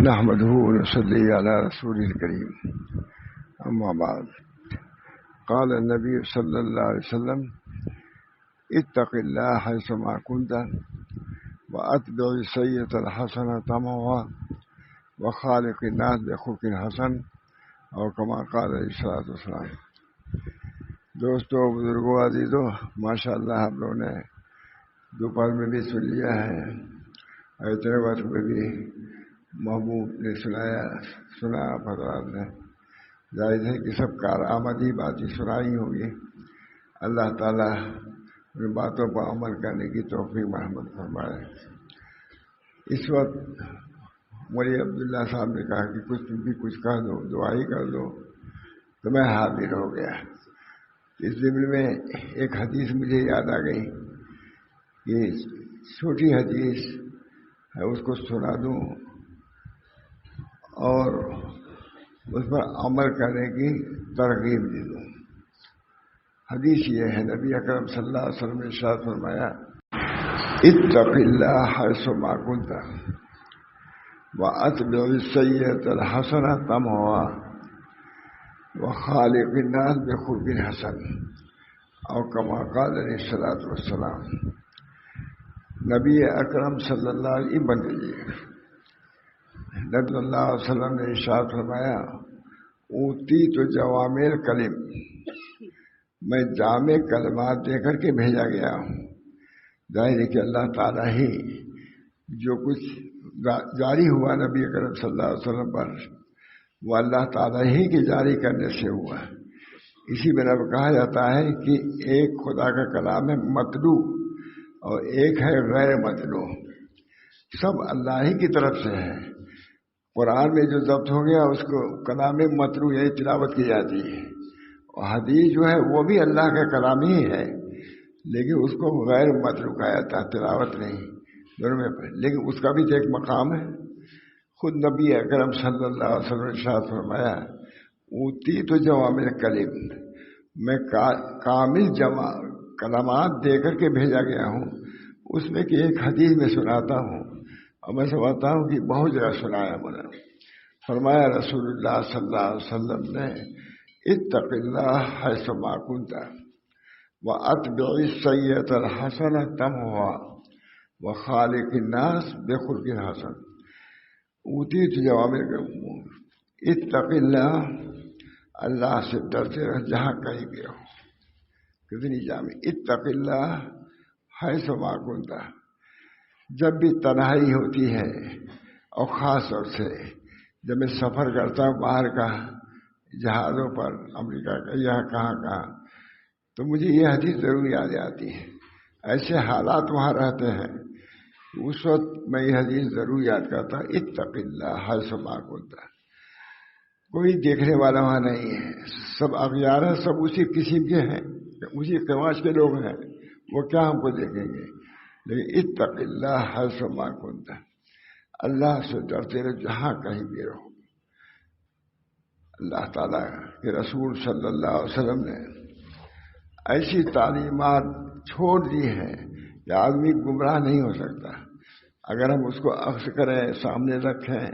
نحمده ونصلي على رسول الكريم أما بعد. قال النبي صلى الله عليه وسلم: اتق الله حيثما كنت وأتبع السيئة الحسنة تمحها وخالق الناس بخلق حسن، اور كما قال علیہ الصلوۃ والسلام. دوستو، بزرگوں، عزیزو، ماشاء اللہ آپ لوگوں نے دوپہر میں بھی سن لیا ہے اور اتنے وقت میں بھی محبوب نے سنا حضرات نے. ظاہر ہے کہ سب کارآمدی باتیں سنائی ہوگی. اللہ تعالیٰ ان باتوں پر عمل کرنے کی توفیق مرحمت فرمائے. اس وقت مولوی عبداللہ صاحب نے کہا کہ تم بھی کچھ کہہ دو، دعائی کر دو، تو میں حاضر ہو گیا. اس ضمن میں ایک حدیث مجھے یاد آ گئی کہ چھوٹی حدیث ہے، اس کو سنا دوں اور اس پر عمل کرنے کی ترغیب دے دوں. حدیث یہ ہے، نبی اکرم صلی اللہ علیہ وسلم نے ارشاد فرمایا: اتق اللہ حیثما کنت واتبع السیئۃ الحسنۃ تمحها وخالق الناس بخلق حسن، اور کما قال علیہ الصلوۃ والسلام. نبی اکرم صلی اللہ علیہ وسلم نبی صلی اللہ علیہ وسلم نے ارشاد فرمایا: اوتیت جوامع الکلم، میں جامع کلمات دے کر کے بھیجا گیا ہوں. ظاہر ہے کہ اللہ تعالیٰ ہی جو کچھ جاری ہوا نبی اکرم صلی اللہ علیہ وسلم پر، وہ اللہ تعالیٰ ہی کے جاری کرنے سے ہوا. اسی بنا پر کہا جاتا ہے کہ ایک خدا کا کلام ہے متلو اور ایک ہے غیر متلو. سب اللہ ہی کی طرف سے ہے. قرآن میں جو ضبط ہو گیا اس کو کلام متلو یعنی تلاوت کی جاتی ہے، اور حدیث جو ہے وہ بھی اللہ کا کلام ہی ہے، لیکن اس کو غیر متلو کہا جاتا ہے، تلاوت نہیں. دونوں میں لیکن اس کا بھی تو ایک مقام ہے. خود نبی اکرم صلی اللہ علیہ وسلم نے ارشاد فرمایا: اوتیت جوامع الکلم، میں کامل جمع کلمات دے کر کے بھیجا گیا ہوں. اس میں کہ ایک حدیث میں سناتا ہوں اور میں سمجھتا ہوں کہ بہت جگہ سنایا مجھے. فرمایا رسول اللہ صلی اللہ علیہ وسلم نے: اتق اللہ حیثما کنت واتبع السیئۃ الحسنۃ تمحها وخالق الناس بخلق حسن. اوتیت جوامع الکلم، اتق اللہ، اللہ سے ڈرتے رہ جہاں کہیں بھی رہو. کتنی جامع. اتق اللہ حیثما کنت، جب بھی تنہائی ہوتی ہے، اور خاص طور سے جب میں سفر کرتا ہوں باہر کا، جہازوں پر، امریکہ کا یا کہاں، تو مجھے یہ حدیث ضرور یاد آتی ہے. ایسے حالات وہاں رہتے ہیں، اس وقت میں یہ حدیث ضرور یاد کرتا ہوں: اتق اللہ حیثما کنت. کوئی دیکھنے والا وہاں نہیں ہے، سب اغیار ہیں، سب اسی قسم کے ہیں، اسی قماش کے لوگ ہیں، وہ کیا ہم کو دیکھیں گے. لیکن اتق اللہ حیثما کنت، اللہ سے ڈرتے رہو جہاں کہیں بھی رہو. اللہ تعالیٰ کے رسول صلی اللہ علیہ وسلم نے ایسی تعلیمات چھوڑ دی ہیں کہ آدمی گمراہ نہیں ہو سکتا. اگر ہم اس کو اخذ کریں، سامنے رکھیں،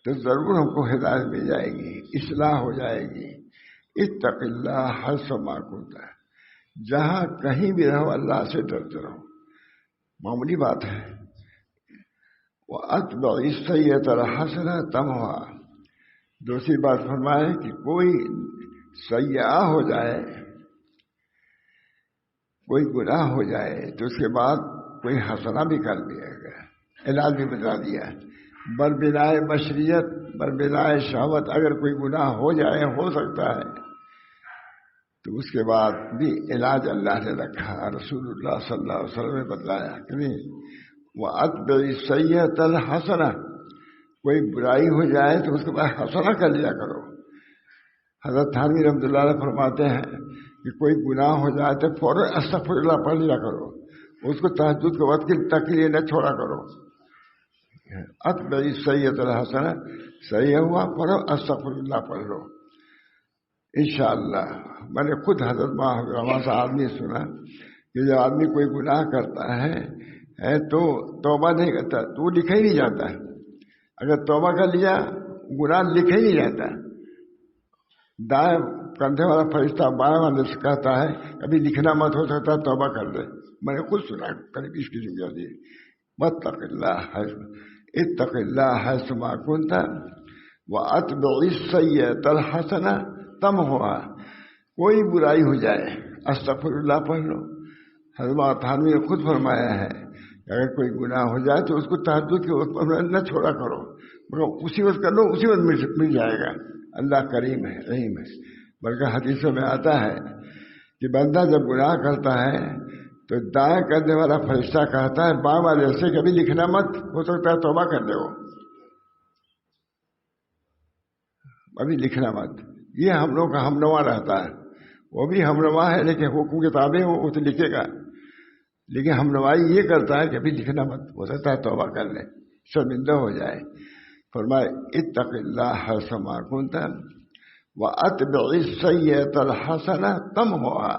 تو ضرور ہم کو ہدایت مل جائے گی، اصلاح ہو جائے گی. اتق اللہ حیثما کنت، جہاں کہیں بھی رہو اللہ سے ڈرتے رہو. معمولی بات ہے. وَأَتْبِعِ السَّيِّئَةَ الْحَسَنَةَ تَمْحُوهَا. دوسری بات فرمائے کہ کوئی سیئہ ہو جائے، کوئی گناہ ہو جائے، تو اس کے بعد کوئی حسنہ بھی کر دیا گیا، علاج بھی بتا دیا. بربلائے بشریت، بربلائے شہوت اگر کوئی گناہ ہو جائے، ہو سکتا ہے، تو اس کے بعد بھی علاج اللہ نے رکھا. رسول اللہ صلی اللہ علیہ وسلم نے بتلایا کہ نہیں، وَأَتْبِعِ السَّيِّئَةَ الْحَسَنَةَ، کوئی برائی ہو جائے تو اس کے بعد حسنہ کر لیا کرو. حضرت تھانوی رحمۃ اللہ علیہ فرماتے ہیں کہ کوئی گناہ ہو جائے تو فوراً استغفر اللہ پڑھ لیا کرو، اس کو تہجد کے وقت تک کے لیے نہ چھوڑا کرو. اتبع السیئۃ الحسنہ، صحیح ہوا فوراً استغفر اللہ پڑھ لو انشاءاللہ. میں نے خود حضرت رواں سے آدمی سنا کہ جب آدمی کوئی گناہ کرتا ہے تو توبہ نہیں کرتا تو وہ لکھا ہی نہیں جاتا ہے. اگر توبہ کر لیا گناہ لکھا ہی نہیں جاتا. دائیں کندھے والا فرشتہ بائیں والے سے کہتا ہے کبھی لکھنا مت، ہو سکتا ہے توبہ کر دے. میں نے خود سنا قریب اس کی ذمہ دی. واتق اللہ اتق اللہ حیث ما کنت واتبع السیئۃ الحسنہ تمحوہا. کوئی برائی ہو جائے استغفر اللہ پڑھ لو. حضرت تھانوی نے خود فرمایا ہے کہ اگر کوئی گناہ ہو جائے تو اس کو تہجد کے وقت پر نہ چھوڑا کرو، مگر اسی وقت کر لو، اسی وقت مل جائے گا. اللہ کریم ہے، رحیم ہے. بلکہ حدیثوں میں آتا ہے کہ بندہ جب گناہ کرتا ہے تو دائیں کرنے والا فرشتہ کہتا ہے بائیں والے سے کبھی لکھنا مت، ہو سکتا ہے توبہ کر دے وہ، ابھی لکھنا مت. یہ ہم لوگ کا ہمنوا رہتا ہے. وہ بھی ہمنوا ہے لیکن حکم کتابیں وہ تو لکھے گا، لیکن ہمنوائی یہ کرتا ہے کہ ابھی لکھنا مت، ہو سکتا ہے توبہ کر لے، شرمندہ ہو جائے. فرمائے اتق اللہ حیث ما کنت واتبع السیئۃ الحسنہ تمحوہا.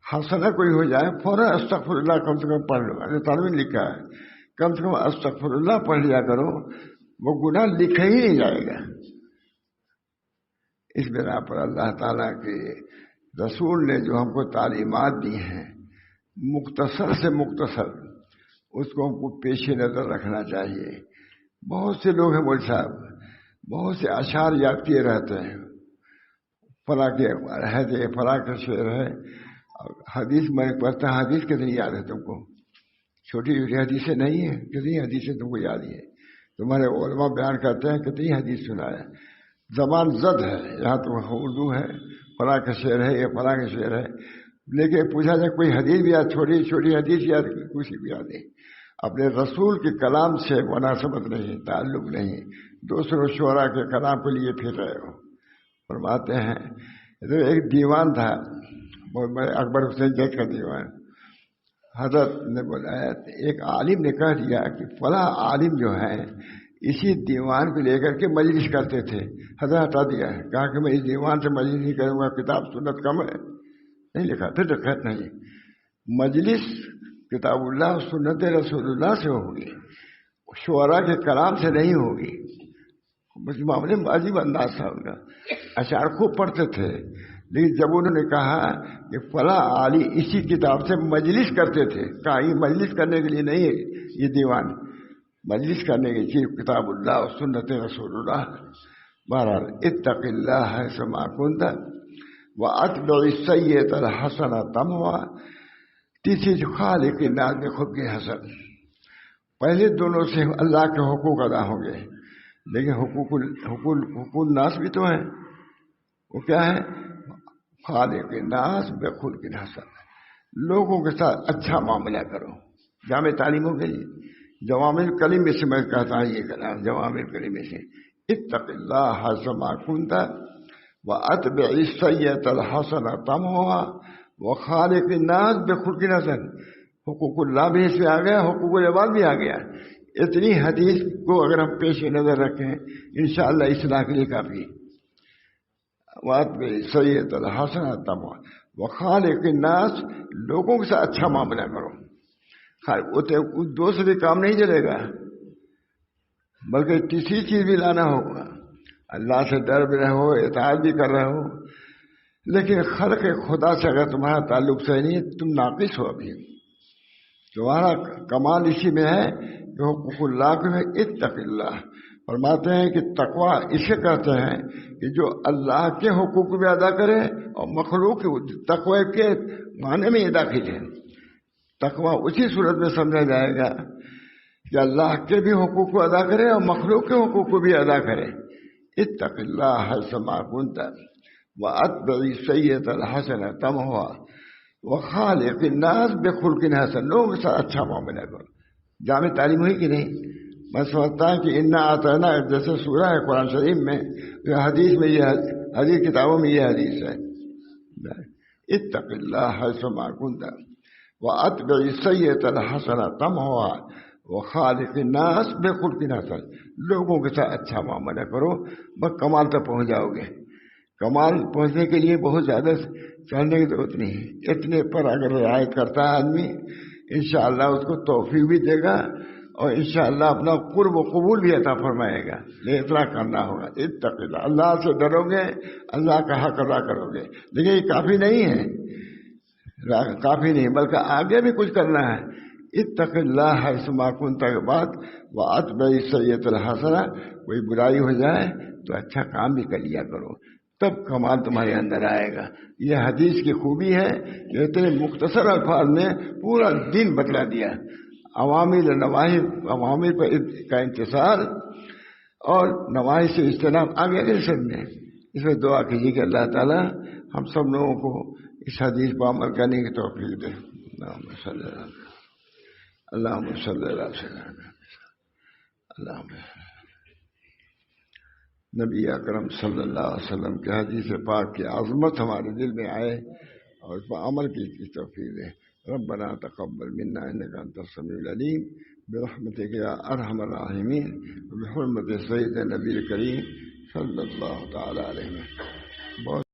حسنہ کوئی ہو جائے فوراً استغفر اللہ کم سے کم پڑھ لو. اللہ تعالیٰ نے لکھا ہے کم سے کم استغفر اللہ پڑھ لیا کرو، وہ گناہ لکھا ہی نہیں جائے گا. اس بنا پر اللہ تعالیٰ کے رسول نے جو ہم کو تعلیمات دی ہیں مختصر سے مختصر، اس کو ہم کو پیش نظر رکھنا چاہیے. بہت سے لوگ ہیں مول صاحب، بہت سے اشعار یاد کیے رہتے ہیں، فلاں کے ہے فلاں کا شعر ہے. حدیث میں پڑھتا ہوں، حدیث کتنی یاد ہے تم کو؟ چھوٹی چھوٹی حدیثیں نہیں ہیں، کتنی حدیثیں تم کو یاد ہے؟ تمہارے علماء بیان کرتے ہیں کتنی حدیث سنا ہے. زبان زد ہے، یہاں تو اردو ہے، فلاں کا شعر ہے، یہ فلاں کا شعر ہے، لیکن پوچھا جائے کوئی حدیث بھی یاد، چھوٹی چھوٹی حدیث یاد، کچھ بھی یاد نہیں. اپنے رسول کے کلام سے مناسبت نہیں، تعلق نہیں، دوسروں شعراء کے کلام کے لیے پھر رہے ہو. فرماتے ہیں تو ایک دیوان تھا بہت بڑے، اکبر حسین جج کا دیوان. حضرت نے بلایا، ایک عالم نے کہہ دیا کہ فلاں عالم جو ہے اسی دیوان کو لے کر کے مجلس کرتے تھے. حضرت ہٹا دیا ہے، کہا کہ میں اس دیوان سے مجلس نہیں کروں گا، کتاب سنت کم ہے، نہیں لکھا. پھر خیر نہیں، مجلس کتاب اللہ سنت رسول اللہ سے ہوگی، شعراء کے کلام سے نہیں ہوگی. اس معاملے میں عجیب انداز تھا ان کا. اشعار خوب پڑھتے تھے، لیکن جب انہوں نے کہا کہ فلاں عالی اسی کتاب سے مجلس کرتے تھے، کہا یہ مجلس کرنے کے لیے نہیں ہے، یہ دیوان مجلس کرنے کی چیز کتاب اللہ اور سنت رسول اللہ. بہرحال اتق اللہ حیث ما کنت واتبع السیئۃ الحسنہ تمحوہا. تیسری جو خالق الناس بخلق حسن. پہلے دونوں سے اللہ کے حقوق ادا ہوں گے، لیکن حقوق الناس بھی تو ہیں. وہ کیا ہے؟ خالق الناس بخلق حسن. لوگوں کے ساتھ اچھا معاملہ کرو. جامع تعلیموں کے لیے جوامع کلمے سے میں کہتا ہوں یہ کلام، جوامع کلمے سے اتق اللہ حیث ما کنت واتبع السیئۃ الحسنہ تمحوہا وخالق الناس بخلق حسن. حقوق اللہ بھی اس میں آ گیا، حقوق العباد بھی آ گیا. اتنی حدیث کو اگر ہم پیش نظر رکھیں انشاءاللہ اصلاح کے لیے کافی. واتبع السیئۃ الحسنہ تمحوہا وخالق الناس. لوگوں کے ساتھ اچھا معاملہ کرو. دوسرے کام نہیں چلے گا، بلکہ تیسری چیز بھی لانا ہوگا. اللہ سے ڈر بھی رہے ہو، اطاعت بھی کر رہے ہو، لیکن خلق خدا سے اگر تمہارا تعلق صحیح نہیں، تم ناقص ہو. ابھی تمہارا کمال اسی میں ہے کہ حقوق اللہ میں اتق اللہ. فرماتے ہیں کہ تقویٰ اسے کہتے ہیں کہ جو اللہ کے حقوق بھی ادا کرے اور مخلوق تقوی کے معنی میں یہ داخل ہے. تقویٰ اسی صورت میں سمجھا جائے گا کہ اللہ کے بھی حقوق کو ادا کرے اور مخلوق کے حقوق کو بھی ادا کرے. اتق اللہ حیث ما کنت واتبع السیئۃ الحسنہ تمحوہا وخالق الناس بخلق حسن. لوگوں کے ساتھ اچھا معاملہ کرو. جامع تعلیم ہوئی کہ نہیں؟ میں سمجھتا ہوں کہ انا اعطینا جیسے سورہ ہے قرآن شریف میں، حدیث میں یہ حدیث کتابوں میں یہ حدیث ہے. اتق اللہ حیث ما کنت واتبع السیئۃ الحسنہ تمحوہا وخالق الناس بخلق حسن. لوگوں کے ساتھ اچھا معاملہ کرو، بس کمال تک پہنچ جاؤ گے. کمال پہنچنے کے لیے بہت زیادہ چڑھنے کی ضرورت نہیں ہے. اتنے پر اگر رعایت کرتا ہے آدمی، انشاءاللہ اس کو توفیق بھی دے گا اور انشاءاللہ اپنا قرب و قبول بھی عطا فرمائے گا. لیکن اتنا کرنا ہوگا. اتق اللہ، اللہ سے ڈرو گے، اللہ کا حق ادا کرو گے. لیکن یہ کافی نہیں ہے، کافی نہیں، بلکہ آگے بھی کچھ کرنا ہے. اتق اللہ حیثما کنت کے بعد واتبع السیئۃ الحسنہ، کوئی برائی ہو جائے تو اچھا کام بھی کر لیا کرو، تب کمال تمہارے اندر آئے گا. یہ حدیث کی خوبی ہے کہ اتنے مختصر الفاظ میں پورا دین بتلا دیا. عوامل نواہی، عوامل پر کا انتصار اور نواہی سے اجتناب آگے اگلے سب میں. اس میں دعا کیجیے کہ اللہ تعالیٰ ہم سب لوگوں کو اس حدیث پر عمل کرنے کی توفیق دے. اللہم صلی اللہ علیہ وسلم. نبی اکرم صلی اللہ علیہ وسلم کے حدیث پاک کی عظمت ہمارے دل میں آئے اور اس پر عمل کی توفیق دے. ربنا تقبل منا انك انت السميع العليم برحمتك يا ارحم الراحمين وبحرمة سيدنا النبي الكريم صلی اللہ تعالی علیہ وسلم.